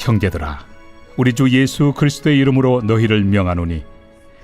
형제들아, 우리 주 예수 그리스도의 이름으로 너희를 명하노니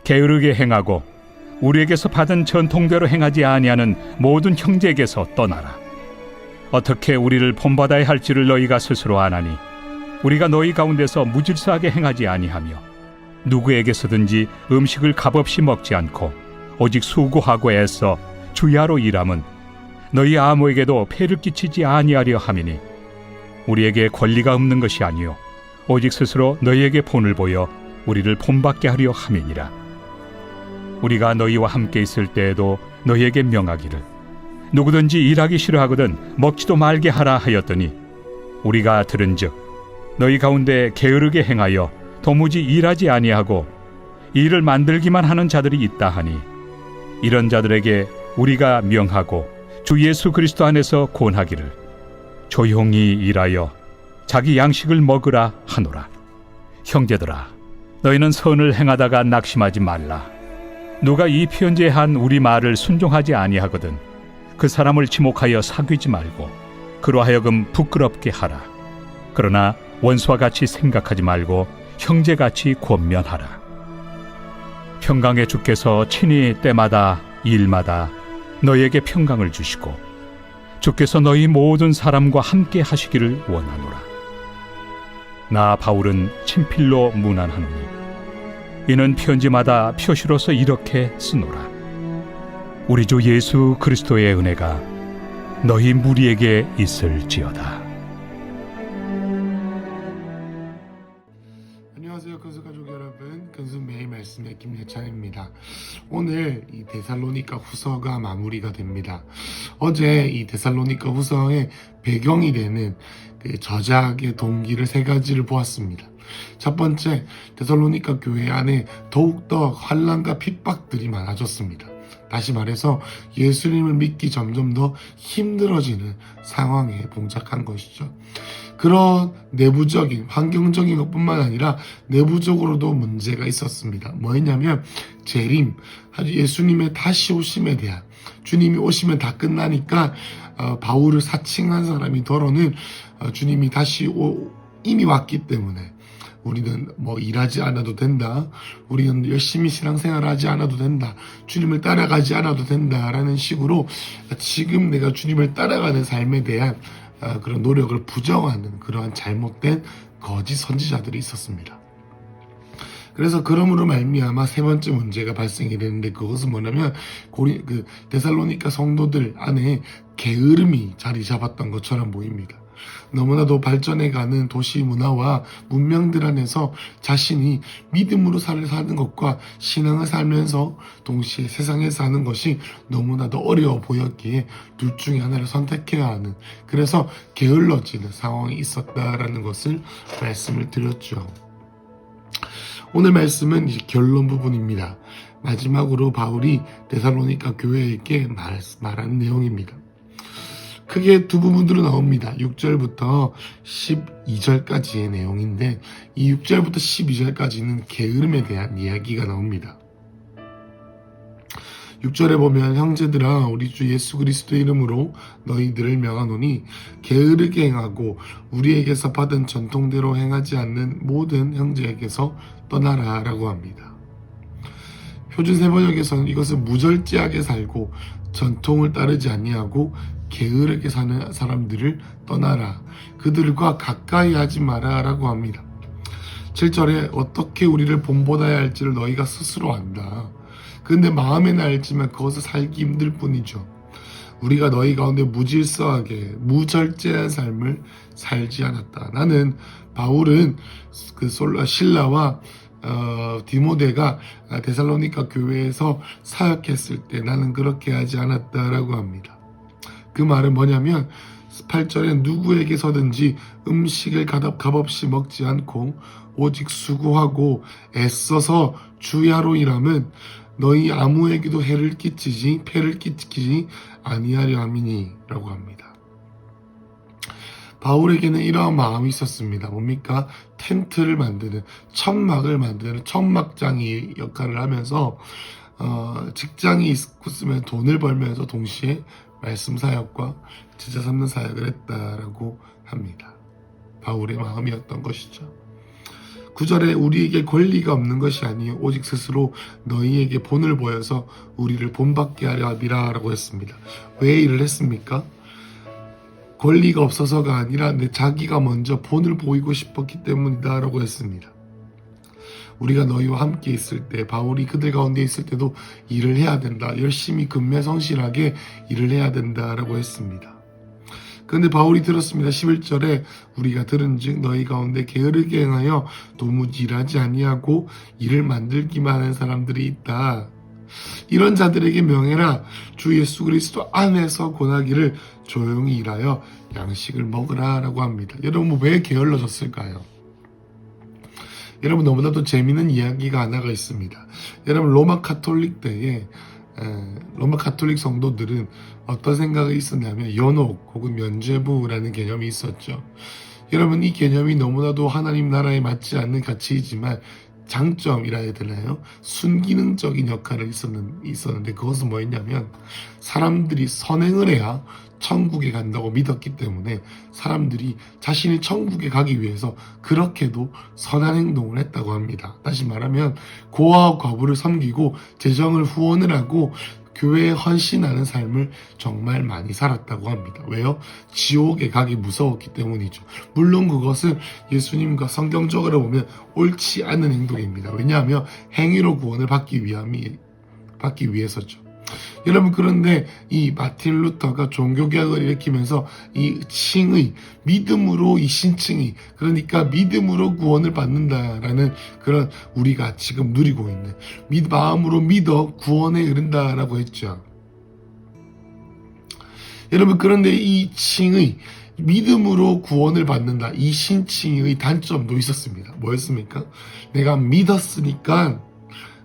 게으르게 행하고 우리에게서 받은 전통대로 행하지 아니하는 모든 형제에게서 떠나라. 어떻게 우리를 본받아야 할지를 너희가 스스로 아나니 우리가 너희 가운데서 무질서하게 행하지 아니하며 누구에게서든지 음식을 값없이 먹지 않고 오직 수고하고 애써 주야로 일함은 너희 아무에게도 폐를 끼치지 아니하려 함이니 우리에게 권리가 없는 것이 아니요 오직 스스로 너희에게 본을 보여 우리를 본받게 하려 함이니라. 우리가 너희와 함께 있을 때에도 너희에게 명하기를 누구든지 일하기 싫어하거든 먹지도 말게 하라 하였더니 우리가 들은즉 너희 가운데 게으르게 행하여 도무지 일하지 아니하고 일을 만들기만 하는 자들이 있다 하니 이런 자들에게 우리가 명하고 주 예수 그리스도 안에서 권하기를 조용히 일하여 자기 양식을 먹으라 하노라. 형제들아, 너희는 선을 행하다가 낙심하지 말라. 누가 이 편지에 한 우리 말을 순종하지 아니하거든 그 사람을 지목하여 사귀지 말고 그로 하여금 부끄럽게 하라. 그러나 원수와 같이 생각하지 말고 형제같이 권면하라. 평강의 주께서 친히 때마다 일마다 너희에게 평강을 주시고 주께서 너희 모든 사람과 함께 하시기를 원하노라. 나 바울은 친필로 문안하노니 이는 편지마다 표시로서 이렇게 쓰노라. 우리 주 예수 그리스도의 은혜가 너희 무리에게 있을지어다. 안녕하세요, 근수가족 여러분. 근수 매일 말씀의 김예찬입니다. 오늘 이 데살로니가 후서가 마무리가 됩니다. 어제 이 데살로니가 후서의 배경이 되는 그 저작의 동기를 세 가지를 보았습니다. 첫 번째, 데살로니가 교회 안에 더욱더 환난과 핍박들이 많아졌습니다. 다시 말해서 예수님을 믿기 점점 더 힘들어지는 상황에 봉착한 것이죠. 그런 내부적인 환경적인 것뿐만 아니라 내부적으로도 문제가 있었습니다. 뭐였냐면 재림, 예수님의 다시 오심에 대한, 주님이 오시면 다 끝나니까 바울을 사칭한 사람이 더러는 주님이 다시 이미 왔기 때문에 우리는 뭐 일하지 않아도 된다, 우리는 열심히 신앙생활을 하지 않아도 된다, 주님을 따라가지 않아도 된다라는 식으로 지금 내가 주님을 따라가는 삶에 대한 그런 노력을 부정하는 그러한 잘못된 거짓 선지자들이 있었습니다. 그래서 그러므로 말미암아 세 번째 문제가 발생이 되는데, 그것은 뭐냐면 데살로니가 성도들 안에 게으름이 자리 잡았던 것처럼 보입니다. 너무나도 발전해가는 도시 문화와 문명들 안에서 자신이 믿음으로 사는 것과 신앙을 살면서 동시에 세상에 사는 것이 너무나도 어려워 보였기에 둘 중에 하나를 선택해야 하는, 그래서 게을러지는 상황이 있었다라는 것을 말씀을 드렸죠. 오늘 말씀은 이제 결론 부분입니다. 마지막으로 바울이 데살로니가 교회에게 말한 내용입니다. 크게 두 부분으로 나옵니다. 6절부터 12절까지의 내용인데, 이 6절부터 12절까지는 게으름에 대한 이야기가 나옵니다. 6절에 보면 형제들아, 우리 주 예수 그리스도의 이름으로 너희들을 명하노니 게으르게 행하고 우리에게서 받은 전통대로 행하지 않는 모든 형제에게서 떠나라 라고 합니다. 표준 세번역에서는 이것을 무절제하게 살고 전통을 따르지 아니하고 게으르게 사는 사람들을 떠나라, 그들과 가까이 하지 마라 라고 합니다. 7절에 어떻게 우리를 본받아야 할지를 너희가 스스로 안다. 근데 마음에는 알지만 그것을 살기 힘들 뿐이죠. 우리가 너희 가운데 무질서하게 무절제한 삶을 살지 않았다. 바울은 실라와 디모데가 데살로니가 교회에서 사역했을 때 나는 그렇게 하지 않았다라고 합니다. 그 말은 뭐냐면 8절에 누구에게서든지 음식을 값없이 먹지 않고 오직 수고하고 애써서 주야로 일함은 너희 아무에게도 폐를 끼치지 아니하려 함이니 라고 합니다. 바울에게는 이러한 마음이 있었습니다. 뭡니까? 텐트를 만드는, 천막을 만드는 천막장이 역할을 하면서 직장이 있으면 돈을 벌면서 동시에 말씀 사역과 제자 삼는 사역을 했다라고 합니다. 바울의 마음이었던 것이죠. 9절에 우리에게 권리가 없는 것이 아니요 오직 스스로 너희에게 본을 보여서 우리를 본받게 하려 함이라 라고 했습니다. 왜 일을 했습니까? 권리가 없어서가 아니라 자기가 먼저 본을 보이고 싶었기 때문이다 라고 했습니다. 우리가 너희와 함께 있을 때, 바울이 그들 가운데 있을 때도 일을 해야 된다. 열심히 근매성실하게 일을 해야 된다라고 했습니다. 그런데 바울이 들었습니다. 11절에 우리가 들은즉 너희 가운데 게으르게 행하여 도무지 일하지 아니하고 일을 만들기만 하는 사람들이 있다. 이런 자들에게 명해라. 주 예수 그리스도 안에서 권하기를 조용히 일하여 양식을 먹으라 라고 합니다. 여러분 왜 게을러졌을까요? 여러분 너무나도 재미있는 이야기가 하나가 있습니다. 여러분 로마 가톨릭 때에 로마 가톨릭 성도들은 어떤 생각이 있었냐면 연옥 혹은 면죄부라는 개념이 있었죠. 여러분 이 개념이 너무나도 하나님 나라에 맞지 않는 가치이지만 장점이라 해야 되나요? 순기능적인 역할을 있었는데 그것은 뭐였냐면 사람들이 선행을 해야 천국에 간다고 믿었기 때문에 사람들이 자신이 천국에 가기 위해서 그렇게도 선한 행동을 했다고 합니다. 다시 말하면 고아와 과부를 섬기고 재정을 후원을 하고 교회에 헌신하는 삶을 정말 많이 살았다고 합니다. 왜요? 지옥에 가기 무서웠기 때문이죠. 물론 그것은 예수님과 성경적으로 보면 옳지 않은 행동입니다. 왜냐하면 행위로 구원을 받기 위해서죠. 여러분 그런데 이 마틴 루터가 종교개혁을 일으키면서 이 칭의, 믿음으로 이 신칭의, 그러니까 믿음으로 구원을 받는다라는 그런 우리가 지금 누리고 있는 마음으로 믿어 구원에 이른다라고 했죠. 여러분 그런데 이 칭의, 믿음으로 구원을 받는다, 이 신칭의 단점도 있었습니다. 뭐였습니까? 내가 믿었으니까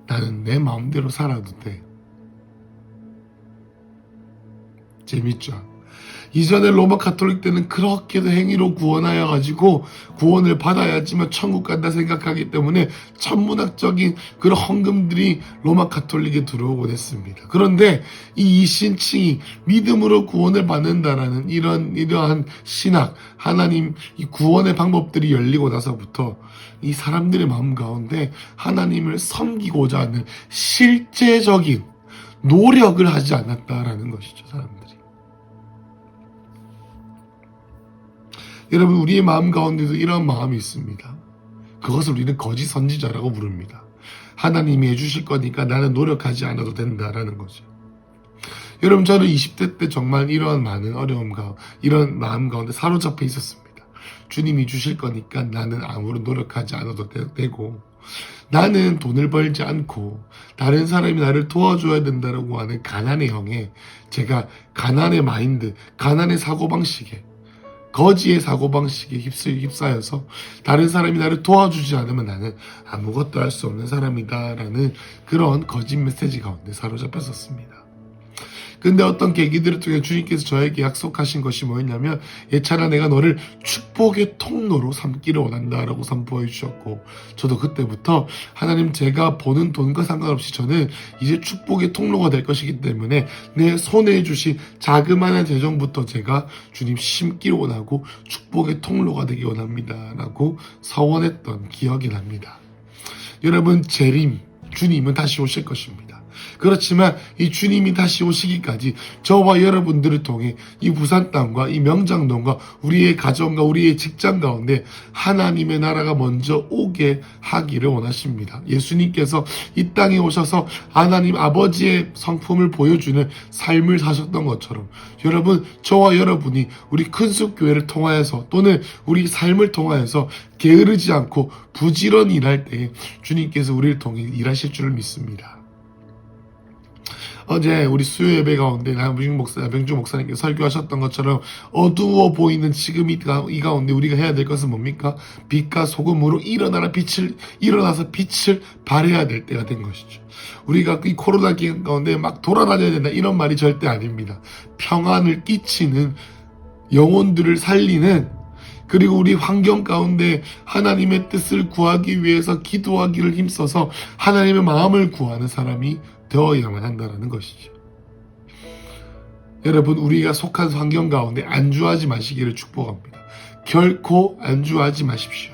나는 내 마음대로 살아도 돼. 재밌죠? 이전에 로마 가톨릭 때는 그렇게도 행위로 구원하여 가지고 구원을 받아야지만 천국 간다 생각하기 때문에 천문학적인 그런 헌금들이 로마 가톨릭에 들어오곤 했습니다. 그런데 이 신칭이 믿음으로 구원을 받는다라는 이러한 신학, 하나님 이 구원의 방법들이 열리고 나서부터 이 사람들의 마음 가운데 하나님을 섬기고자 하는 실제적인 노력을 하지 않았다라는 것이죠, 사람들이. 여러분 우리의 마음 가운데도 이런 마음이 있습니다. 그것을 우리는 거짓 선지자라고 부릅니다. 하나님이 해주실 거니까 나는 노력하지 않아도 된다라는 거죠. 여러분 저는 20대 때 정말 이런 많은 어려움과 이런 마음 가운데 사로잡혀 있었습니다. 주님이 주실 거니까 나는 아무런 노력하지 않아도 되고 나는 돈을 벌지 않고 다른 사람이 나를 도와줘야 된다라고 하는 가난의 형에 제가 가난의 마인드, 가난의 사고방식에 거지의 사고방식에 휩싸여서 다른 사람이 나를 도와주지 않으면 나는 아무것도 할 수 없는 사람이다라는 그런 거짓 메시지 가운데 사로잡혔었습니다. 근데 어떤 계기들을 통해 주님께서 저에게 약속하신 것이 뭐였냐면 예찬아 내가 너를 축복의 통로로 삼기를 원한다라고 선포해 주셨고 저도 그때부터 하나님 제가 버는 돈과 상관없이 저는 이제 축복의 통로가 될 것이기 때문에 내 손에 주신 자그마한 재정부터 제가 주님 심기를 원하고 축복의 통로가 되기 원합니다 라고 서원했던 기억이 납니다. 여러분 재림 주님은 다시 오실 것입니다. 그렇지만 이 주님이 다시 오시기까지 저와 여러분들을 통해 이 부산 땅과 이 명장동과 우리의 가정과 우리의 직장 가운데 하나님의 나라가 먼저 오게 하기를 원하십니다. 예수님께서 이 땅에 오셔서 하나님 아버지의 성품을 보여주는 삶을 사셨던 것처럼 여러분 저와 여러분이 우리 큰숲교회를 통하여서 또는 우리 삶을 통하여서 게으르지 않고 부지런히 일할 때에 주님께서 우리를 통해 일하실 줄을 믿습니다. 어제 우리 수요 예배 가운데 명주 목사님께서 설교하셨던 것처럼 어두워 보이는 지금 이 가운데 우리가 해야 될 것은 뭡니까? 빛과 소금으로 일어나서 빛을 발해야 될 때가 된 것이죠. 우리가 이 코로나 기간 가운데 막 돌아다녀야 된다 이런 말이 절대 아닙니다. 평안을 끼치는 영혼들을 살리는 그리고 우리 환경 가운데 하나님의 뜻을 구하기 위해서 기도하기를 힘써서 하나님의 마음을 구하는 사람이 되어야만 한다는 것이죠. 여러분, 우리가 속한 환경 가운데 안주하지 마시기를 축복합니다. 결코 안주하지 마십시오.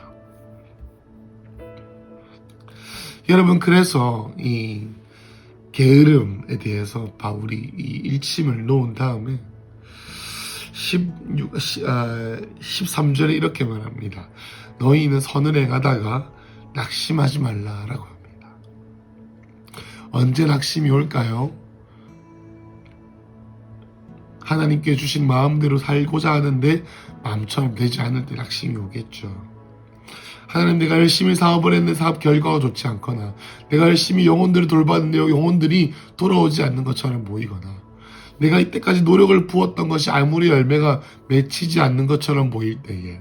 여러분, 그래서 이 게으름에 대해서 바울이 이 일침을 놓은 다음에 13절에 이렇게 말합니다. 너희는 선을 행하다가 낙심하지 말라라고 합니다. 언제 낙심이 올까요? 하나님께 주신 마음대로 살고자 하는데 마음처럼 되지 않을 때 낙심이 오겠죠. 하나님, 내가 열심히 사업을 했는데 사업 결과가 좋지 않거나, 내가 열심히 영혼들을 돌봤는데 영혼들이 돌아오지 않는 것처럼 보이거나, 내가 이때까지 노력을 부었던 것이 아무리 열매가 맺히지 않는 것처럼 보일 때에,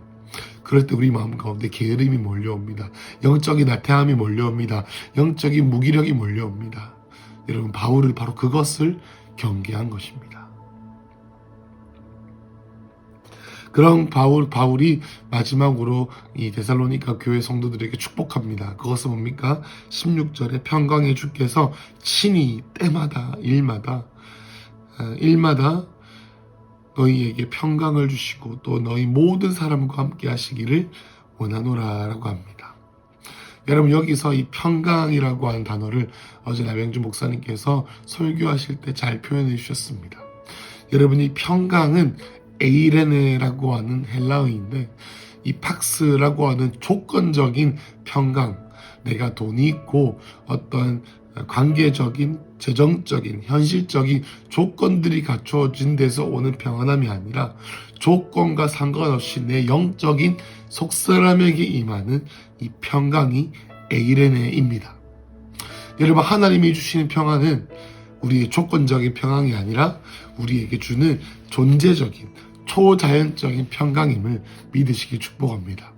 그럴 때 우리 마음 가운데 게으름이 몰려옵니다. 영적인 나태함이 몰려옵니다. 영적인 무기력이 몰려옵니다. 여러분, 바울은 바로 그것을 경계한 것입니다. 그럼 바울이 마지막으로 이 데살로니가 교회 성도들에게 축복합니다. 그것은 뭡니까? 16절에 평강의 주께서 친히 때마다 일마다 너희에게 평강을 주시고 또 너희 모든 사람과 함께 하시기를 원하노라 라고 합니다. 여러분, 여기서 이 평강이라고 하는 단어를 어제 남영준 목사님께서 설교하실 때 잘 표현해 주셨습니다. 여러분, 이 평강은 에이레네라고 하는 헬라어인데, 이 팍스라고 하는 조건적인 평강, 내가 돈이 있고 어떤 관계적인, 재정적인, 현실적인 조건들이 갖춰진 데서 오는 평안함이 아니라 조건과 상관없이 내 영적인 속사람에게 임하는 이 평강이 에이레네입니다. 여러분, 하나님이 주시는 평안은 우리의 조건적인 평안이 아니라 우리에게 주는 존재적인, 초자연적인 평강임을 믿으시기 축복합니다.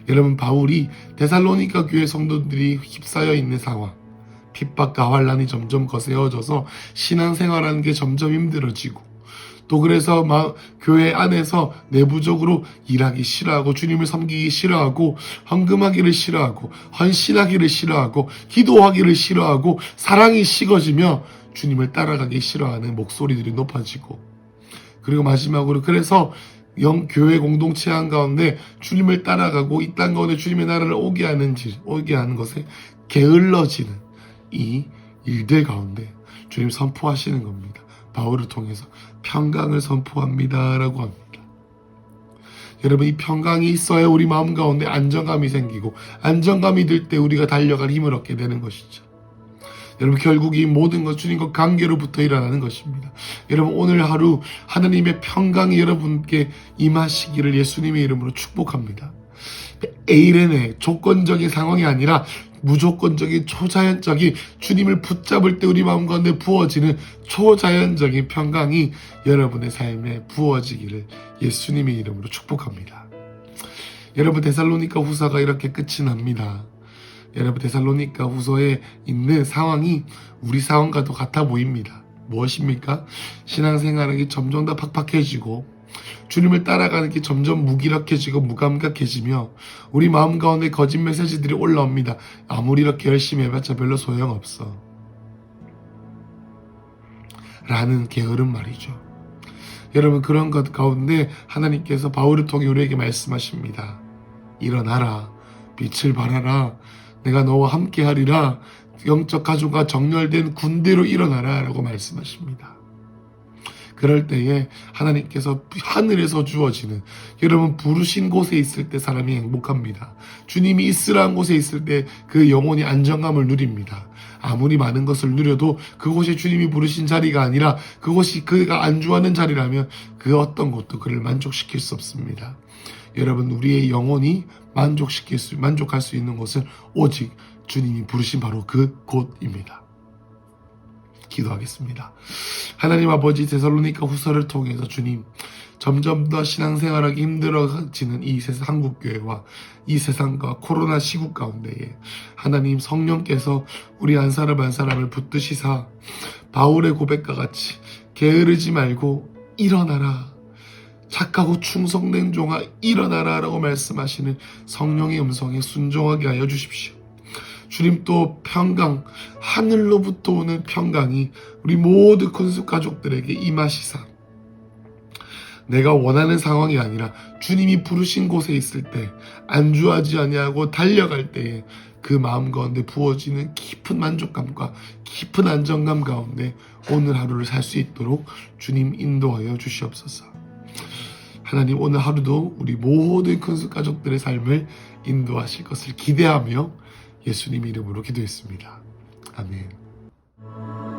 여러분, 바울이 데살로니가 교회 성도들이 휩싸여 있는 상황, 핍박과 환란이 점점 거세어져서 신앙생활하는 게 점점 힘들어지고, 또 그래서 교회 안에서 내부적으로 일하기 싫어하고 주님을 섬기기 싫어하고 헌금하기를 싫어하고 헌신하기를 싫어하고 기도하기를 싫어하고 사랑이 식어지며 주님을 따라가기 싫어하는 목소리들이 높아지고, 그리고 마지막으로 그래서 교회 공동체 한가운데 주님을 따라가고 이 땅 가운데 주님의 나라를 오게 하는 것에 게을러지는 이 일들 가운데 주님 선포하시는 겁니다. 바울을 통해서 평강을 선포합니다라고 합니다. 여러분, 이 평강이 있어야 우리 마음 가운데 안정감이 생기고, 안정감이 들 때 우리가 달려갈 힘을 얻게 되는 것이죠. 여러분, 결국 이 모든 것 주님과 관계로부터 일어나는 것입니다. 여러분, 오늘 하루 하나님의 평강이 여러분께 임하시기를 예수님의 이름으로 축복합니다. 에이레네, 조건적인 상황이 아니라 무조건적인, 초자연적인, 주님을 붙잡을 때 우리 마음 가운데 부어지는 초자연적인 평강이 여러분의 삶에 부어지기를 예수님의 이름으로 축복합니다. 여러분, 데살로니가 후서가 이렇게 끝이 납니다. 여러분, 데살로니가 후서에 있는 상황이 우리 상황과도 같아 보입니다. 무엇입니까? 신앙생활이 점점 더 팍팍해지고 주님을 따라가는 게 점점 무기력해지고 무감각해지며 우리 마음 가운데 거짓 메시지들이 올라옵니다. 아무리 이렇게 열심히 해봤자 별로 소용없어 라는 게으른 말이죠. 여러분, 그런 것 가운데 하나님께서 바울을 통해 우리에게 말씀하십니다. 일어나라, 빛을 발하라, 내가 너와 함께 하리라, 영적 가족과 정렬된 군대로 일어나라 라고 말씀하십니다. 그럴 때에 하나님께서 하늘에서 주어지는, 여러분, 부르신 곳에 있을 때 사람이 행복합니다. 주님이 있으라는 곳에 있을 때 그 영혼이 안정감을 누립니다. 아무리 많은 것을 누려도 그곳이 주님이 부르신 자리가 아니라 그곳이 그가 안주하는 자리라면 그 어떤 것도 그를 만족시킬 수 없습니다. 여러분, 우리의 영혼이 만족할 수 있는 곳은 오직 주님이 부르신 바로 그 곳입니다. 기도하겠습니다. 하나님 아버지, 데살로니가 후서를 통해서 주님, 점점 더 신앙생활하기 힘들어지는 이 세상, 한국교회와 이 세상과 코로나 시국 가운데에 하나님 성령께서 우리 한 사람 한 사람을 붙드시사 바울의 고백과 같이 게으르지 말고 일어나라, 착하고 충성된 종아 일어나라 라고 말씀하시는 성령의 음성에 순종하게 하여 주십시오. 주님, 또 평강, 하늘로부터 오는 평강이 우리 모든 건수 가족들에게 임하시사 내가 원하는 상황이 아니라 주님이 부르신 곳에 있을 때 안주하지 아니하고 달려갈 때에 그 마음 가운데 부어지는 깊은 만족감과 깊은 안정감 가운데 오늘 하루를 살 수 있도록 주님 인도하여 주시옵소서. 하나님, 오늘 하루도 우리 모든 큰수 가족들의 삶을 인도하실 것을 기대하며 예수님 이름으로 기도했습니다. 아멘.